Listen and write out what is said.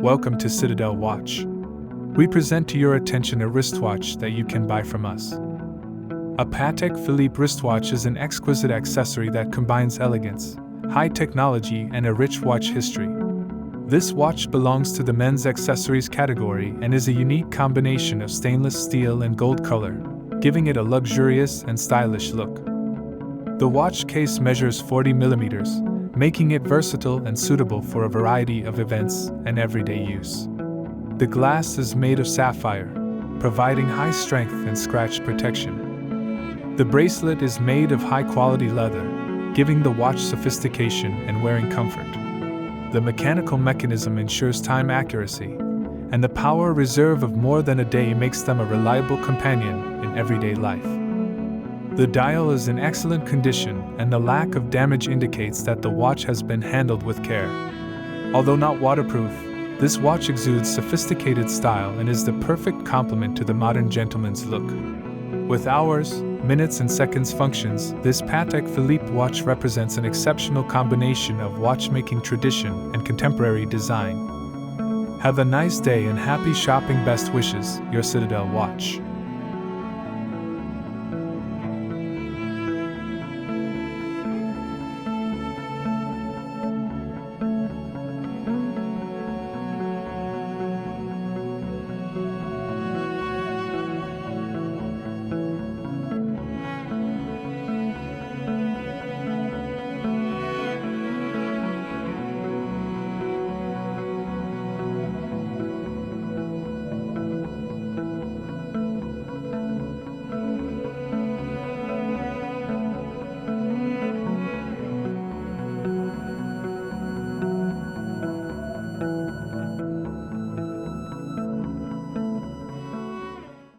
Welcome to Citadel Watch. We present to your attention a wristwatch that you can buy from us. A Patek Philippe wristwatch is an exquisite accessory that combines elegance, high technology, and a rich watch history. This watch belongs to the men's accessories category and is a unique combination of stainless steel and gold color, giving it a luxurious and stylish look. The watch case measures 40 millimeters, making it versatile and suitable for a variety of events and everyday use. The glass is made of sapphire, providing high strength and scratch protection. The bracelet is made of high-quality leather, giving the watch sophistication and wearing comfort. The mechanical mechanism ensures time accuracy, and the power reserve of more than a day makes them a reliable companion in everyday life. The dial is in excellent condition, and the lack of damage indicates that the watch has been handled with care. Although not waterproof, this watch exudes sophisticated style and is the perfect complement to the modern gentleman's look. With hours, minutes, and seconds functions, this Patek Philippe watch represents an exceptional combination of watchmaking tradition and contemporary design. Have a nice day and happy shopping. Best wishes, your Citadel Watch.